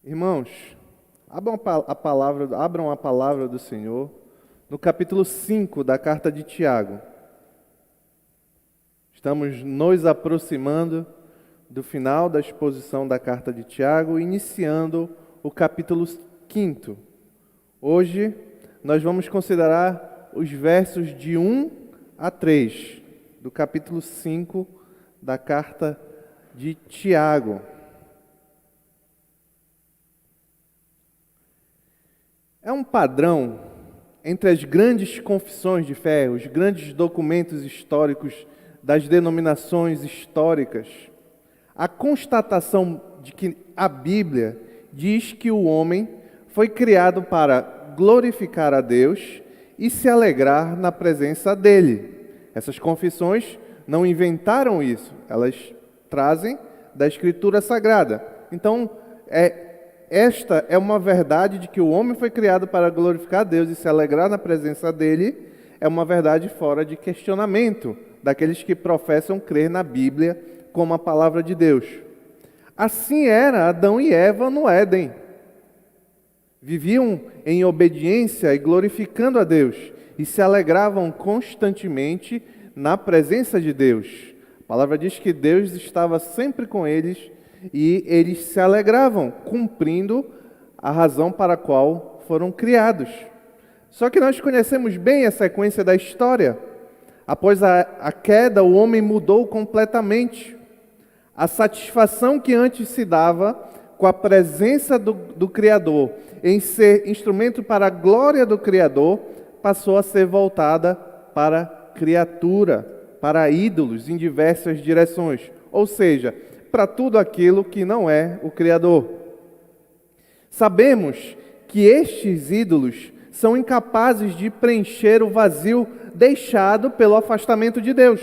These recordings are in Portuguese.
Irmãos, abram a palavra do Senhor no capítulo 5 da carta de Tiago. Estamos nos aproximando do final da exposição da carta de Tiago, iniciando o capítulo 5. Hoje nós vamos considerar os versos de 1 a 3 do capítulo 5 da carta de Tiago. É um padrão entre as grandes confissões de fé, os grandes documentos históricos das denominações históricas, a constatação de que a Bíblia diz que o homem foi criado para glorificar a Deus e se alegrar na presença dele. Essas confissões não inventaram isso, elas trazem da Escritura Sagrada. Então, esta é uma verdade de que o homem foi criado para glorificar a Deus e se alegrar na presença dele, é uma verdade fora de questionamento daqueles que professam crer na Bíblia como a palavra de Deus. Assim era Adão e Eva no Éden. Viviam em obediência e glorificando a Deus e se alegravam constantemente na presença de Deus. A palavra diz que Deus estava sempre com eles e eles se alegravam, cumprindo a razão para a qual foram criados. Só que nós conhecemos bem a sequência da história. Após a queda, o homem mudou completamente. A satisfação que antes se dava com a presença do Criador, em ser instrumento para a glória do Criador, passou a ser voltada para a criatura, para ídolos em diversas direções. Ou seja, para tudo aquilo que não é o Criador. Sabemos que estes ídolos são incapazes de preencher o vazio deixado pelo afastamento de Deus.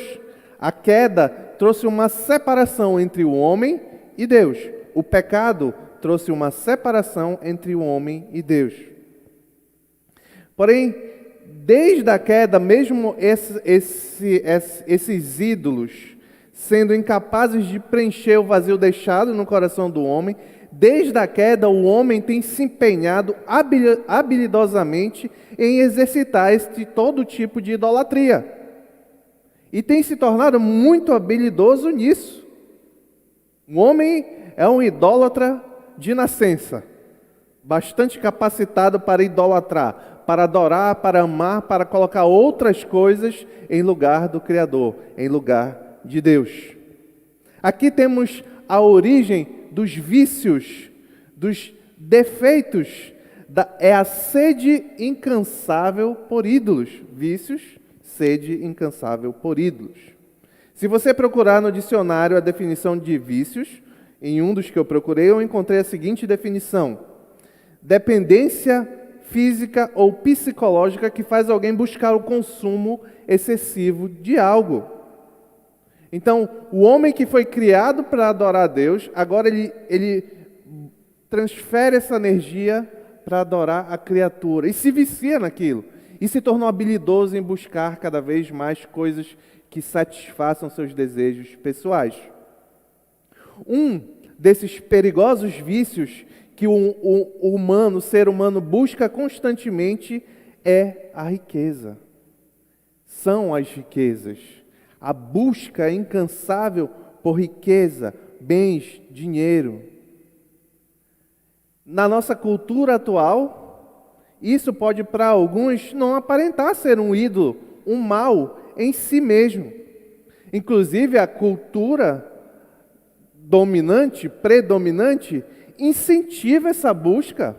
A queda trouxe uma separação entre o homem e Deus. O pecado trouxe uma separação entre o homem e Deus. Porém, desde a queda, mesmo esses ídolos sendo incapazes de preencher o vazio deixado no coração do homem, desde a queda o homem tem se empenhado habilidosamente em exercitar todo tipo de idolatria. E tem se tornado muito habilidoso nisso. O homem é um idólatra de nascença, bastante capacitado para idolatrar, para adorar, para amar, para colocar outras coisas em lugar do Criador, em lugar de Deus. Aqui temos a origem dos vícios, dos defeitos, é a sede incansável por ídolos. Vícios, sede incansável por ídolos. Se você procurar no dicionário a definição de vícios, em um dos que eu procurei, eu encontrei a seguinte definição: dependência física ou psicológica que faz alguém buscar o consumo excessivo de algo. Então, o homem que foi criado para adorar a Deus, agora ele transfere essa energia para adorar a criatura e se vicia naquilo. E se tornou habilidoso em buscar cada vez mais coisas que satisfaçam seus desejos pessoais. Um desses perigosos vícios que o ser humano busca constantemente é a riqueza. São as riquezas. A busca incansável por riqueza, bens, dinheiro. Na nossa cultura atual, isso pode para alguns não aparentar ser um ídolo, um mal em si mesmo. Inclusive a cultura predominante, incentiva essa busca.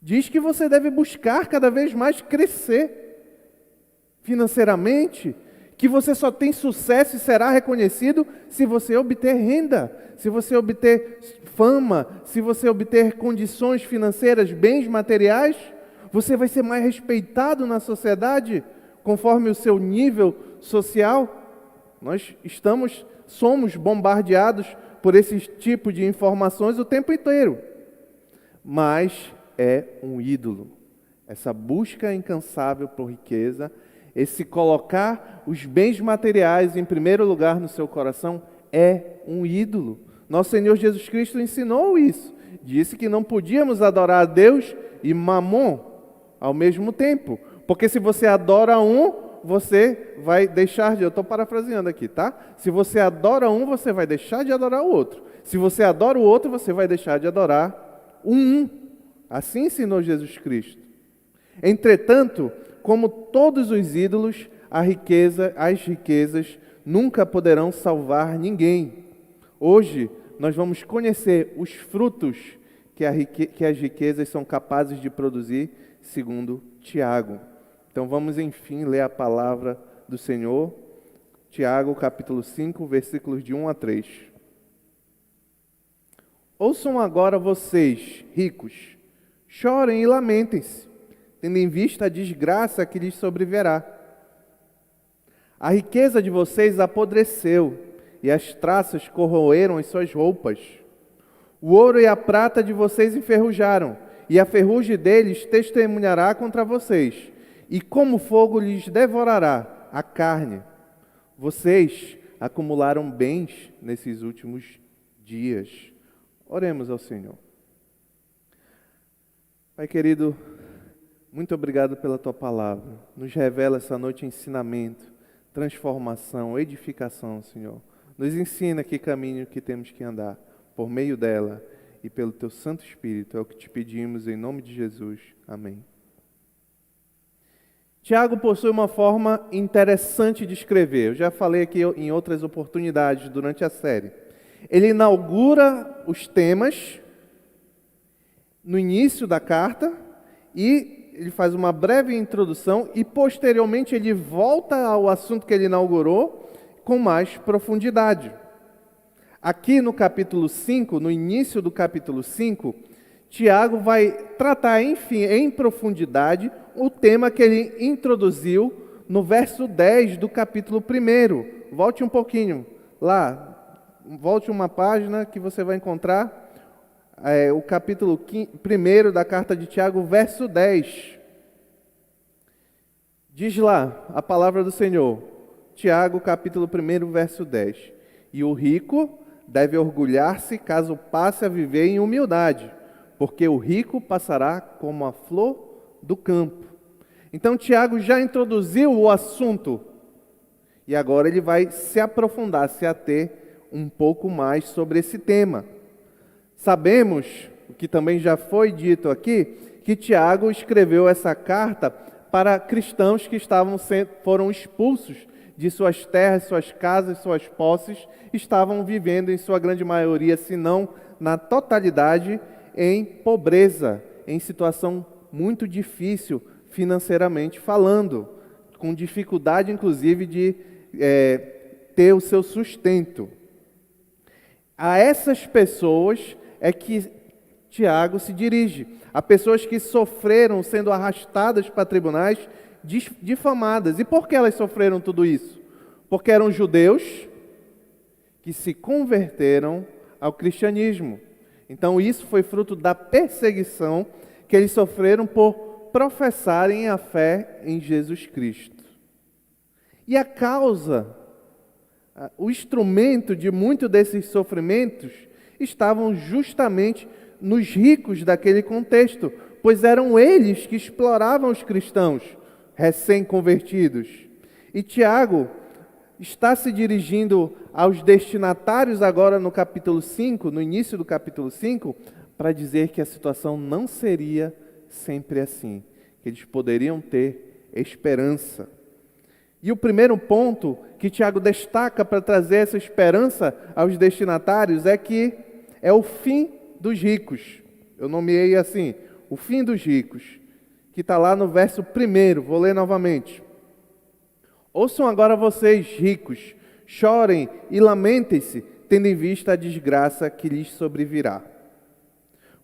Diz que você deve buscar cada vez mais crescer financeiramente, que você só tem sucesso e será reconhecido se você obter renda, se você obter fama, se você obter condições financeiras, bens materiais, você vai ser mais respeitado na sociedade, conforme o seu nível social. Nós somos bombardeados por esse tipo de informações o tempo inteiro. Mas é um ídolo. Essa busca incansável por riqueza, esse colocar os bens materiais em primeiro lugar no seu coração é um ídolo. Nosso Senhor Jesus Cristo ensinou isso. Disse que não podíamos adorar a Deus e Mamon ao mesmo tempo. Porque se você adora um, você vai deixar de... Eu estou parafraseando aqui, tá? Se você adora um, você vai deixar de adorar o outro. Se você adora o outro, você vai deixar de adorar um. Assim ensinou Jesus Cristo. Entretanto, como todos os ídolos, as riquezas nunca poderão salvar ninguém. Hoje, nós vamos conhecer os frutos que as riquezas são capazes de produzir, segundo Tiago. Então, vamos, enfim, ler a palavra do Senhor. Tiago, capítulo 5, versículos de 1 a 3. Ouçam agora vocês, ricos, chorem e lamentem-se, tendo em vista a desgraça que lhes sobrevirá. A riqueza de vocês apodreceu, e as traças corroeram as suas roupas. O ouro e a prata de vocês enferrujaram, e a ferrugem deles testemunhará contra vocês, e como fogo lhes devorará a carne. Vocês acumularam bens nesses últimos dias. Oremos ao Senhor. Pai querido, muito obrigado pela Tua palavra. Nos revela essa noite ensinamento, transformação, edificação, Senhor. Nos ensina que caminho que temos que andar por meio dela e pelo Teu Santo Espírito. É o que te pedimos em nome de Jesus. Amém. Tiago possui uma forma interessante de escrever. Eu já falei aqui em outras oportunidades durante a série. Ele inaugura os temas no início da carta e ele faz uma breve introdução e posteriormente ele volta ao assunto que ele inaugurou com mais profundidade. Aqui no capítulo 5, no início do capítulo 5, Tiago vai tratar, enfim, em profundidade, o tema que ele introduziu no verso 10 do capítulo 1. Volte um pouquinho lá, volte uma página que você vai encontrar o capítulo 1 da carta de Tiago, verso 10. Diz lá a palavra do Senhor. Tiago, capítulo 1, verso 10. E o rico deve orgulhar-se caso passe a viver em humildade, porque o rico passará como a flor do campo. Então, Tiago já introduziu o assunto, e agora ele vai se aprofundar, se ater um pouco mais sobre esse tema. Sabemos, o que também já foi dito aqui, que Tiago escreveu essa carta para cristãos que foram expulsos de suas terras, suas casas, suas posses, estavam vivendo em sua grande maioria, se não na totalidade, em pobreza, em situação muito difícil financeiramente falando, com dificuldade inclusive de ter o seu sustento. A essas pessoas é que Tiago se dirige, a pessoas que sofreram sendo arrastadas para tribunais, difamadas. E por que elas sofreram tudo isso? Porque eram judeus que se converteram ao cristianismo. Então isso foi fruto da perseguição que eles sofreram por professarem a fé em Jesus Cristo. E a causa, o instrumento de muitos desses sofrimentos estavam justamente nos ricos daquele contexto, pois eram eles que exploravam os cristãos recém-convertidos. E Tiago está se dirigindo aos destinatários agora no capítulo 5, no início do capítulo 5, para dizer que a situação não seria sempre assim, que eles poderiam ter esperança. E o primeiro ponto que Tiago destaca para trazer essa esperança aos destinatários é que é o fim dos ricos. Eu nomeei assim, o fim dos ricos, que está lá no verso 1, vou ler novamente. Ouçam agora vocês, ricos, chorem e lamentem-se, tendo em vista a desgraça que lhes sobrevirá.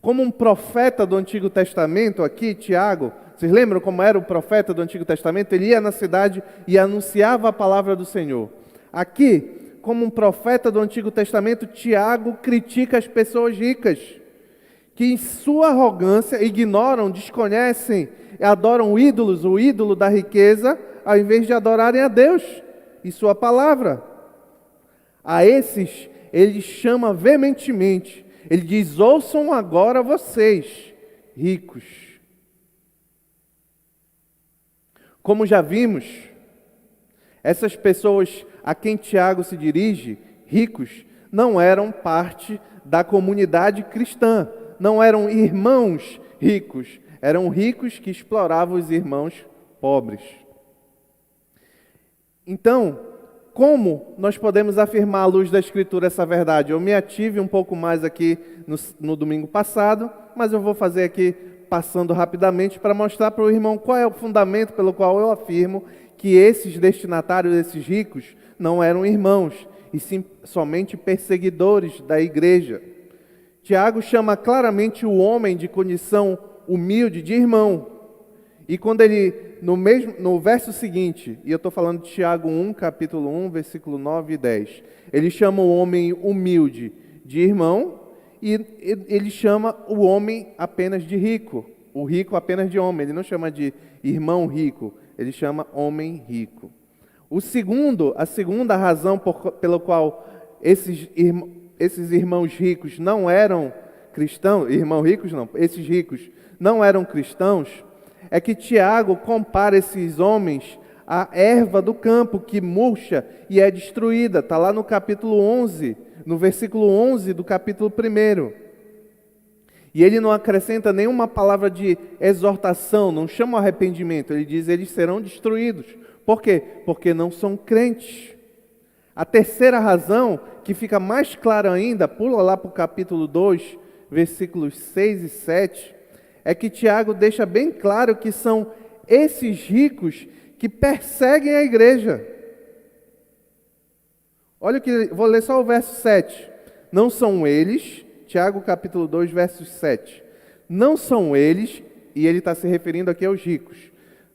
Como um profeta do Antigo Testamento aqui, Tiago, vocês lembram como era o profeta do Antigo Testamento? Ele ia na cidade e anunciava a palavra do Senhor. Aqui, como um profeta do Antigo Testamento, Tiago critica as pessoas ricas, que em sua arrogância ignoram, desconhecem, adoram ídolos, o ídolo da riqueza, ao invés de adorarem a Deus e sua palavra. A esses, ele chama veementemente. Ele diz: ouçam agora vocês, ricos. Como já vimos, essas pessoas a quem Tiago se dirige, ricos, não eram parte da comunidade cristã, não eram irmãos ricos, eram ricos que exploravam os irmãos pobres. Então, como nós podemos afirmar à luz da Escritura essa verdade? Eu me ative um pouco mais aqui no domingo passado, mas eu vou fazer aqui passando rapidamente para mostrar para o irmão qual é o fundamento pelo qual eu afirmo que esses destinatários, esses ricos, não eram irmãos, e sim somente perseguidores da igreja. Tiago chama claramente o homem de condição humilde de irmão. E quando ele, no verso seguinte, e eu estou falando de Tiago 1, capítulo 1, versículo 9 e 10, ele chama o homem humilde de irmão, e ele chama o homem apenas de rico, o rico apenas de homem, ele não chama de irmão rico, ele chama homem rico. A segunda razão pela qual esses irmãos ricos não eram cristãos, esses ricos não eram cristãos, é que Tiago compara esses homens à erva do campo que murcha e é destruída. Está lá no capítulo 11, no versículo 11 do capítulo 1. E ele não acrescenta nenhuma palavra de exortação, não chama o arrependimento, ele diz: eles serão destruídos. Por quê? Porque não são crentes. A terceira razão, que fica mais clara ainda, pula lá para o capítulo 2, versículos 6 e 7, é que Tiago deixa bem claro que são esses ricos que perseguem a igreja. Olha que vou ler só o verso 7. Não são eles, Tiago capítulo 2, verso 7. Não são eles, e ele está se referindo aqui aos ricos,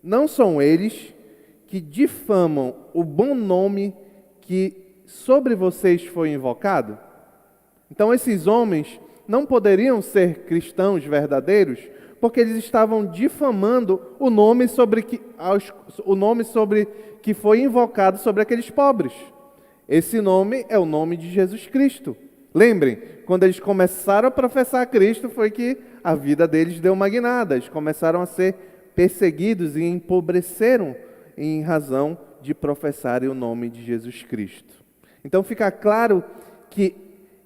não são eles que difamam o bom nome que sobre vocês foi invocado? Então esses homens não poderiam ser cristãos verdadeiros, porque eles estavam difamando o nome sobre que foi invocado sobre aqueles pobres. Esse nome é o nome de Jesus Cristo. Lembrem, quando eles começaram a professar Cristo, foi que a vida deles deu uma guinada. Eles começaram a ser perseguidos e empobreceram em razão de professarem o nome de Jesus Cristo. Então fica claro que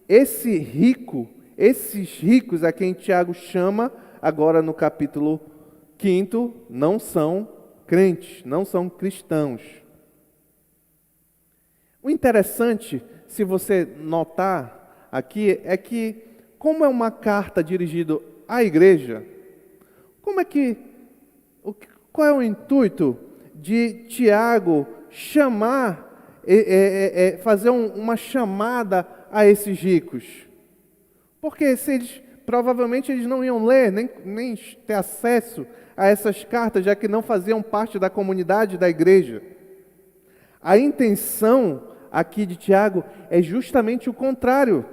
esses ricos a quem Tiago chama agora no capítulo 5, não são crentes, não são cristãos. O interessante, se você notar aqui, é que, como é uma carta dirigida à igreja, qual é o intuito de Tiago fazer uma chamada a esses ricos? Porque provavelmente eles não iam ler, nem ter acesso a essas cartas, já que não faziam parte da comunidade da igreja. A intenção aqui de Tiago é justamente o contrário,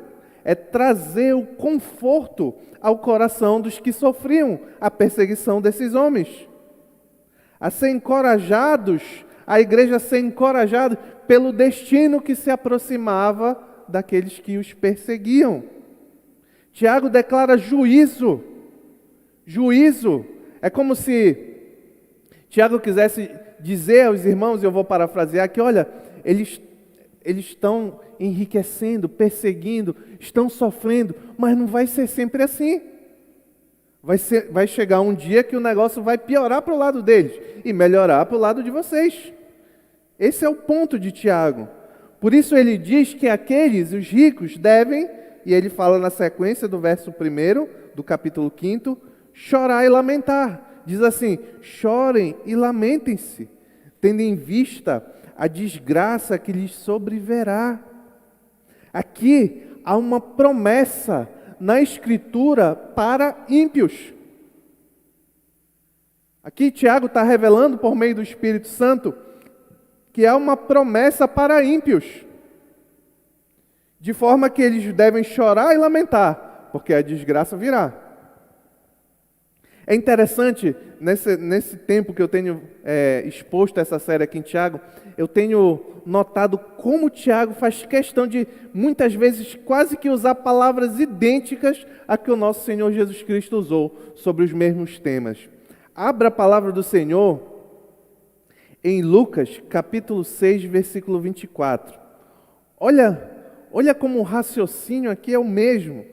é trazer o conforto ao coração dos que sofriam a perseguição desses homens. A ser encorajados, a igreja a ser encorajada pelo destino que se aproximava daqueles que os perseguiam. Tiago declara juízo. Juízo. É como se Tiago quisesse dizer aos irmãos, eu vou parafrasear, que olha, eles estão enriquecendo, perseguindo, estão sofrendo, mas não vai ser sempre assim. Vai chegar um dia que o negócio vai piorar para o lado deles e melhorar para o lado de vocês. Esse é o ponto de Tiago. Por isso ele diz que os ricos, devem, e ele fala na sequência do verso 1 do capítulo 5, chorar e lamentar. Diz assim: chorem e lamentem-se, tendo em vista a desgraça que lhes sobrevirá. Aqui há uma promessa na Escritura para ímpios. Aqui Tiago está revelando por meio do Espírito Santo que há uma promessa para ímpios, de forma que eles devem chorar e lamentar, porque a desgraça virá. É interessante, nesse tempo que eu tenho exposto essa série aqui em Tiago, eu tenho notado como Tiago faz questão de, muitas vezes, quase que usar palavras idênticas a que o nosso Senhor Jesus Cristo usou sobre os mesmos temas. Abra a palavra do Senhor em Lucas, capítulo 6, versículo 24. Olha como o raciocínio aqui é o mesmo.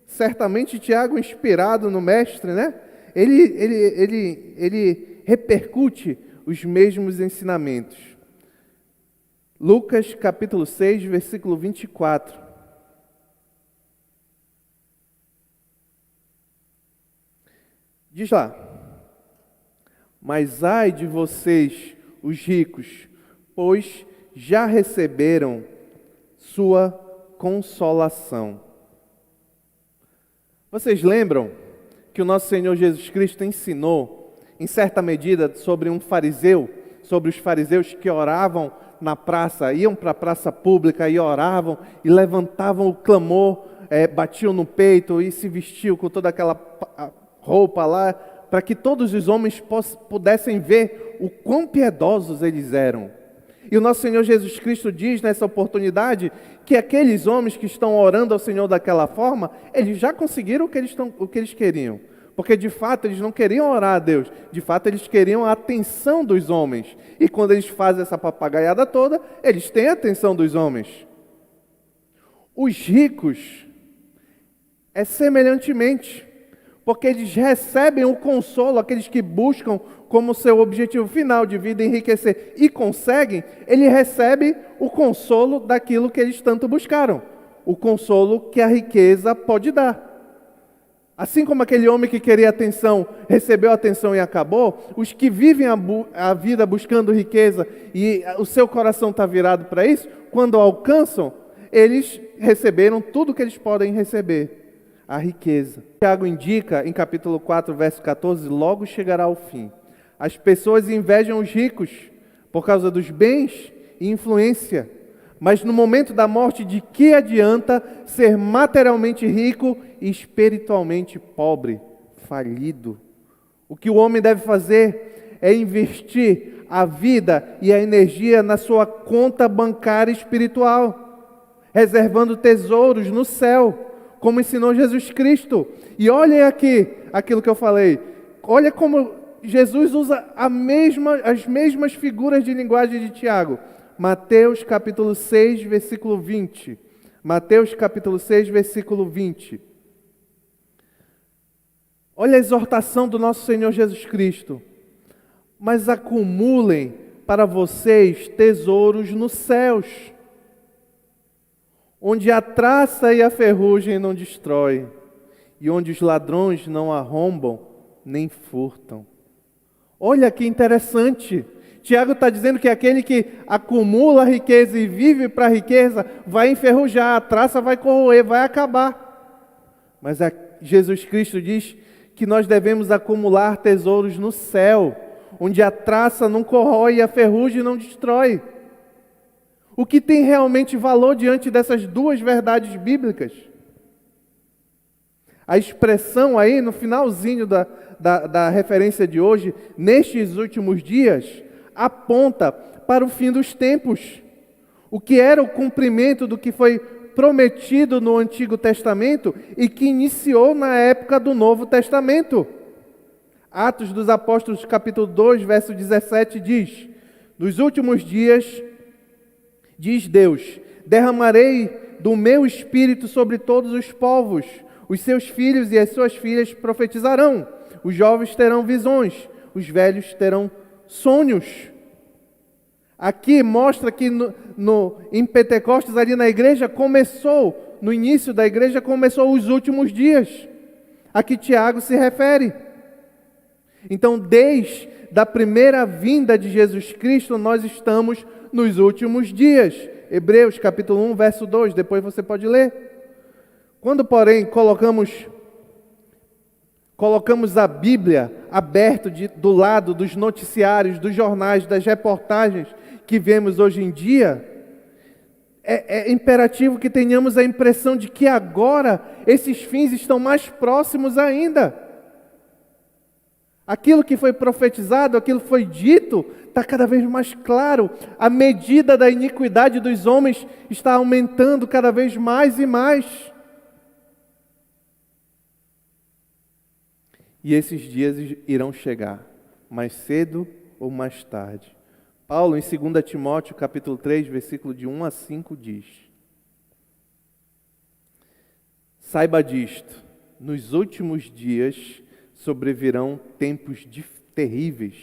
Certamente Tiago, inspirado no mestre, né? Ele repercute os mesmos ensinamentos. Lucas, capítulo 6, versículo 24. Diz lá: mas ai de vocês, os ricos, pois já receberam sua consolação. Vocês lembram que o nosso Senhor Jesus Cristo ensinou, em certa medida, sobre sobre os fariseus que oravam na praça, iam para a praça pública e oravam e levantavam o clamor, batiam no peito e se vestiam com toda aquela roupa lá, para que todos os homens pudessem ver o quão piedosos eles eram. E o nosso Senhor Jesus Cristo diz nessa oportunidade que aqueles homens que estão orando ao Senhor daquela forma, eles já conseguiram o que eles queriam. Porque de fato eles não queriam orar a Deus, de fato eles queriam a atenção dos homens. E quando eles fazem essa papagaiada toda, eles têm a atenção dos homens. Os ricos é semelhantemente, porque eles recebem o consolo, aqueles que buscam como seu objetivo final de vida enriquecer e conseguem, ele recebe o consolo daquilo que eles tanto buscaram, o consolo que a riqueza pode dar. Assim como aquele homem que queria atenção, recebeu atenção e acabou, os que vivem a vida buscando riqueza e o seu coração está virado para isso, quando alcançam, eles receberam tudo que eles podem receber, a riqueza. Tiago indica em capítulo 4, verso 14, logo chegará o fim. As pessoas invejam os ricos por causa dos bens e influência, mas no momento da morte, de que adianta ser materialmente rico e espiritualmente pobre, falido? O que o homem deve fazer é investir a vida e a energia na sua conta bancária espiritual, reservando tesouros no céu, como ensinou Jesus Cristo. E olhem aqui aquilo que eu falei. Olha como Jesus usa as mesmas figuras de linguagem de Tiago. Mateus capítulo 6, versículo 20. Mateus capítulo 6, versículo 20. Olha a exortação do nosso Senhor Jesus Cristo. Mas acumulem para vocês tesouros nos céus, onde a traça e a ferrugem não destrói, e onde os ladrões não arrombam nem furtam. Olha que interessante. Tiago está dizendo que aquele que acumula riqueza e vive para a riqueza vai enferrujar, a traça vai corroer, vai acabar. Mas Jesus Cristo diz que nós devemos acumular tesouros no céu, onde a traça não corrói e a ferrugem não destrói. O que tem realmente valor diante dessas duas verdades bíblicas? A expressão aí no finalzinho da referência de hoje, nestes últimos dias, aponta para o fim dos tempos. O que era o cumprimento do que foi prometido no Antigo Testamento e que iniciou na época do Novo Testamento. Atos dos Apóstolos, capítulo 2, verso 17 diz: nos últimos dias, diz Deus, derramarei do meu espírito sobre todos os povos. Os seus filhos e as suas filhas profetizarão. Os jovens terão visões. Os velhos terão sonhos. Aqui mostra que em Pentecostes, ali na igreja, no início da igreja, começou os últimos dias. A que Tiago se refere. Então, desde a primeira vinda de Jesus Cristo, nós estamos nos últimos dias. Hebreus capítulo 1, verso 2, depois você pode ler. Quando, porém, colocamos a Bíblia aberta do lado dos noticiários, dos jornais, das reportagens que vemos hoje em dia, é imperativo que tenhamos a impressão de que agora esses fins estão mais próximos ainda. Aquilo que foi profetizado, aquilo que foi dito, está cada vez mais claro. A medida da iniquidade dos homens está aumentando cada vez mais e mais. E esses dias irão chegar, mais cedo ou mais tarde. Paulo, em 2 Timóteo, capítulo 3, versículo de 1 a 5, diz: Saiba disto, nos últimos dias sobrevirão tempos terríveis.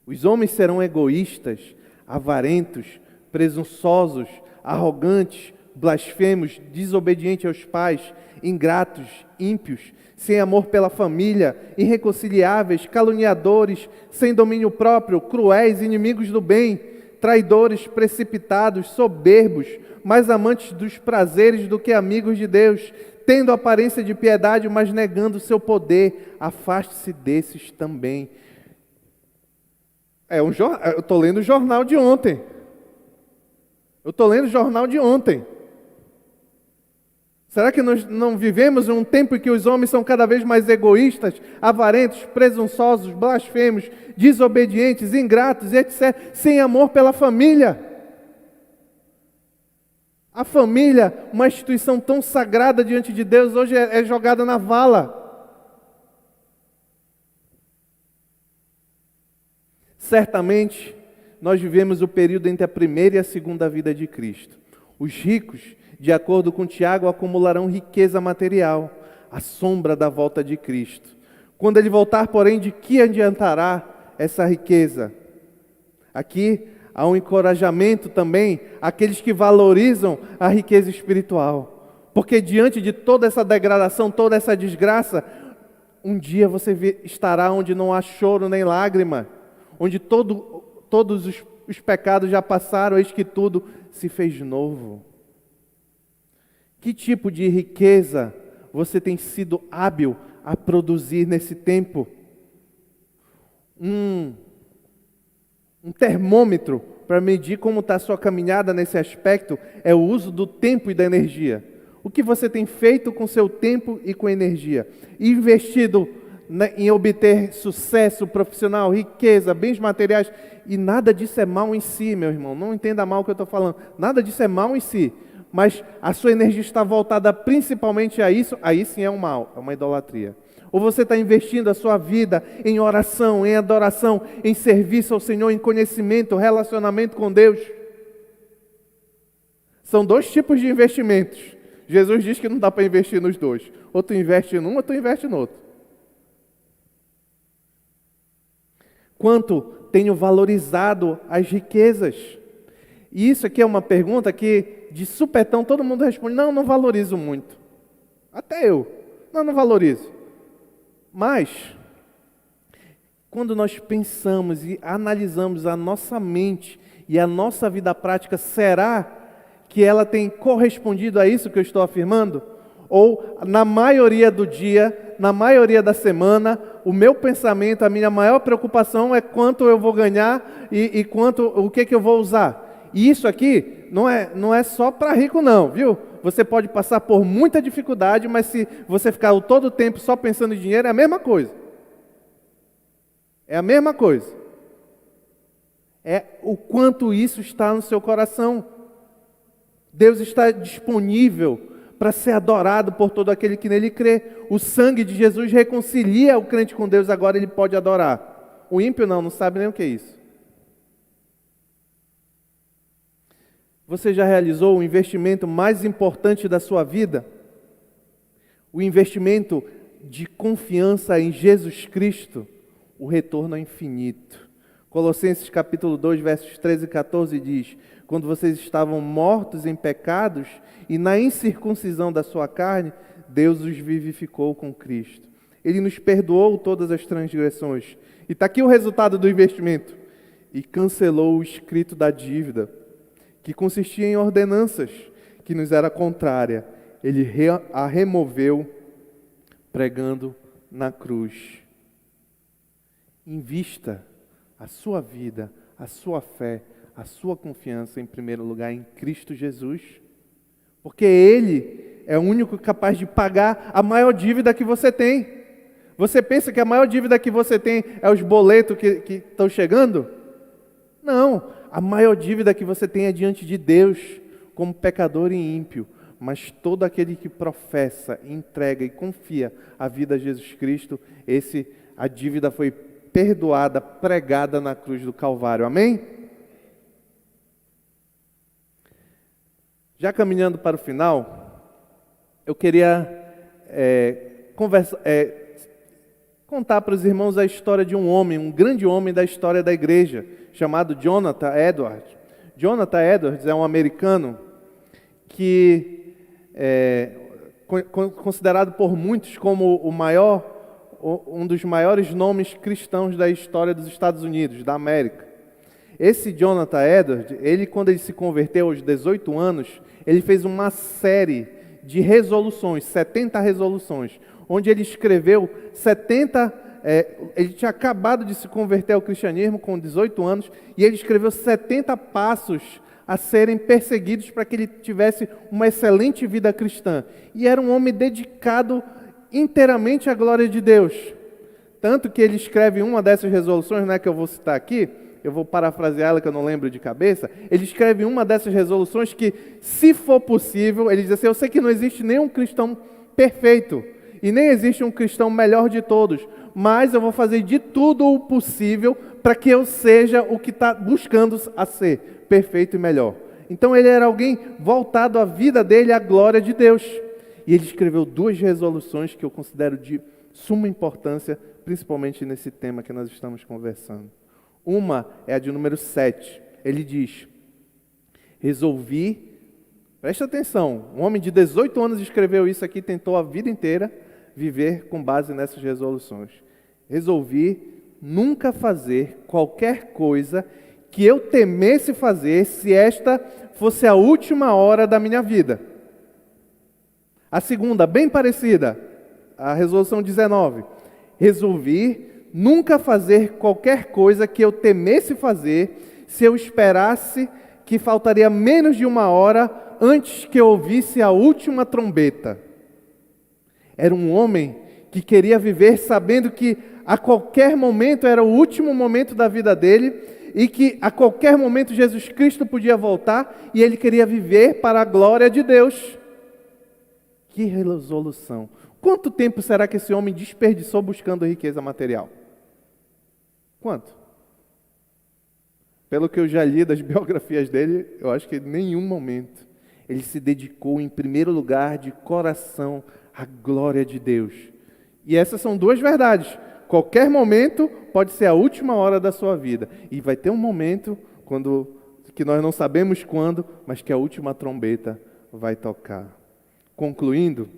Os homens serão egoístas, avarentos, presunçosos, arrogantes, blasfemos, desobedientes aos pais, ingratos, ímpios, sem amor pela família, irreconciliáveis, caluniadores, sem domínio próprio, cruéis, inimigos do bem, traidores, precipitados, soberbos, mais amantes dos prazeres do que amigos de Deus, tendo aparência de piedade, mas negando o seu poder. Afaste-se desses também. Eu estou lendo o jornal de ontem. Será que nós não vivemos um tempo em que os homens são cada vez mais egoístas, avarentos, presunçosos, blasfemos, desobedientes, ingratos, etc., sem amor pela família? A família, uma instituição tão sagrada diante de Deus, hoje é jogada na vala. Certamente, nós vivemos o período entre a primeira e a segunda vida de Cristo. Os ricos, de acordo com Tiago, acumularão riqueza material, à sombra da volta de Cristo. Quando Ele voltar, porém, de que adiantará essa riqueza? Aqui há um encorajamento também àqueles que valorizam a riqueza espiritual. Porque diante de toda essa degradação, toda essa desgraça, um dia você estará onde não há choro nem lágrima, onde todos os pecados já passaram, eis que tudo se fez novo. Que tipo de riqueza você tem sido hábil a produzir nesse tempo? Um termômetro para medir como está a sua caminhada nesse aspecto é o uso do tempo e da energia. O que você tem feito com seu tempo e com energia? Investido em obter sucesso profissional, riqueza, bens materiais, e nada disso é mal em si, meu irmão. Não entenda mal o que eu estou falando. Nada disso é mal em si. Mas a sua energia está voltada principalmente a isso, aí sim é um mal, é uma idolatria. Ou você está investindo a sua vida em oração, em adoração, em serviço ao Senhor, em conhecimento, relacionamento com Deus. São dois tipos de investimentos. Jesus diz que não dá para investir nos dois. Ou tu investe num, ou tu investe no outro. Quanto tenho valorizado as riquezas? E isso aqui é uma pergunta que, de supetão, todo mundo responde: não valorizo muito. Até eu. Não valorizo. Mas, quando nós pensamos e analisamos a nossa mente e a nossa vida prática, será que ela tem correspondido a isso que eu estou afirmando? Ou, na maioria do dia, na maioria da semana, o meu pensamento, a minha maior preocupação é quanto eu vou ganhar e o que eu vou usar? E isso aqui não é só para rico não, viu? Você pode passar por muita dificuldade, mas se você ficar todo o tempo só pensando em dinheiro, é a mesma coisa. É a mesma coisa. É o quanto isso está no seu coração. Deus está disponível para ser adorado por todo aquele que nele crê. O sangue de Jesus reconcilia o crente com Deus, agora ele pode adorar. O ímpio não sabe nem o que é isso. Você já realizou o investimento mais importante da sua vida? O investimento de confiança em Jesus Cristo? O retorno é infinito. Colossenses capítulo 2, versos 13 e 14 diz: quando vocês estavam mortos em pecados e na incircuncisão da sua carne, Deus os vivificou com Cristo. Ele nos perdoou todas as transgressões. E está aqui o resultado do investimento. E cancelou o escrito da dívida, que consistia em ordenanças, que nos era contrária. Ele a removeu, pregando na cruz. Invista a sua vida, a sua fé, a sua confiança em primeiro lugar em Cristo Jesus, porque Ele é o único capaz de pagar a maior dívida que você tem. Você pensa que a maior dívida que você tem é os boletos que estão chegando? Não, a maior dívida que você tem é diante de Deus, como pecador e ímpio. Mas todo aquele que professa, entrega e confia a vida a Jesus Cristo, a dívida foi perdoada, pregada na cruz do Calvário. Amém? Já caminhando para o final, eu queria contar para os irmãos a história de um homem, um grande homem da história da igreja, chamado Jonathan Edwards. Jonathan Edwards é um americano que é considerado por muitos como um dos maiores nomes cristãos da história dos Estados Unidos, da América. Esse Jonathan Edwards, quando ele se converteu aos 18 anos, ele fez uma série de resoluções, 70 resoluções, onde ele escreveu 70... ele tinha acabado de se converter ao cristianismo com 18 anos, e ele escreveu 70 passos a serem perseguidos para que ele tivesse uma excelente vida cristã. E era um homem dedicado inteiramente à glória de Deus. Tanto que ele escreve uma dessas resoluções, que eu vou citar aqui, eu vou parafrasear ela que eu não lembro de cabeça. Ele escreve uma dessas resoluções que, se for possível, ele diz assim: eu sei que não existe nenhum cristão perfeito, e nem existe um cristão melhor de todos, mas eu vou fazer de tudo o possível para que eu seja o que está buscando a ser, perfeito e melhor. Então ele era alguém voltado à vida dele, à glória de Deus. E ele escreveu 2 resoluções que eu considero de suma importância, principalmente nesse tema que nós estamos conversando. Uma é a de número 7. Ele diz: resolvi, presta atenção, um homem de 18 anos escreveu isso aqui, tentou a vida inteira viver com base nessas resoluções. Resolvi nunca fazer qualquer coisa que eu temesse fazer se esta fosse a última hora da minha vida. A segunda, bem parecida, a resolução 19. Resolvi nunca fazer qualquer coisa que eu temesse fazer se eu esperasse que faltaria menos de 1 hora antes que eu ouvisse a última trombeta. Era um homem que queria viver sabendo que a qualquer momento era o último momento da vida dele e que a qualquer momento Jesus Cristo podia voltar e ele queria viver para a glória de Deus. Que resolução! Quanto tempo será que esse homem desperdiçou buscando riqueza material? Quanto? Pelo que eu já li das biografias dele, eu acho que em nenhum momento ele se dedicou em primeiro lugar de coração à glória de Deus. E essas são 2 verdades. Qualquer momento pode ser a última hora da sua vida. E vai ter um momento que nós não sabemos quando, mas que a última trombeta vai tocar. Concluindo,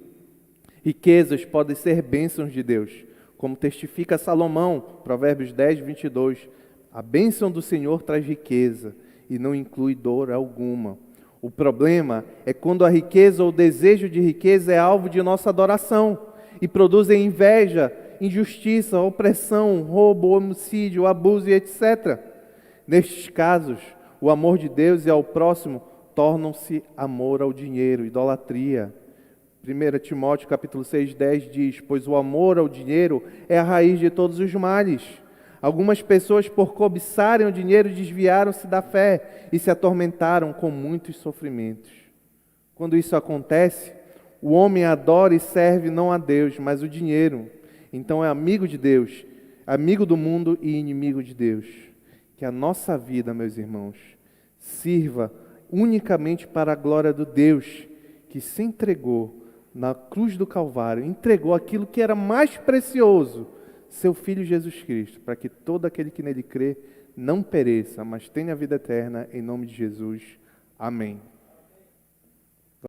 riquezas podem ser bênçãos de Deus, como testifica Salomão, Provérbios 10, 22. A bênção do Senhor traz riqueza e não inclui dor alguma. O problema é quando a riqueza ou o desejo de riqueza é alvo de nossa adoração e produzem inveja, injustiça, opressão, roubo, homicídio, abuso e etc. Nestes casos, o amor de Deus e ao próximo tornam-se amor ao dinheiro, idolatria. 1 Timóteo capítulo 6, 10 diz: pois o amor ao dinheiro é a raiz de todos os males. Algumas pessoas, por cobiçarem o dinheiro, desviaram-se da fé e se atormentaram com muitos sofrimentos. Quando isso acontece, o homem adora e serve não a Deus, mas o dinheiro. Então é amigo de Deus, amigo do mundo e inimigo de Deus. Que a nossa vida, meus irmãos, sirva unicamente para a glória do Deus que se entregou na cruz do Calvário, entregou aquilo que era mais precioso, seu Filho Jesus Cristo, para que todo aquele que nele crê não pereça, mas tenha a vida eterna, em nome de Jesus. Amém.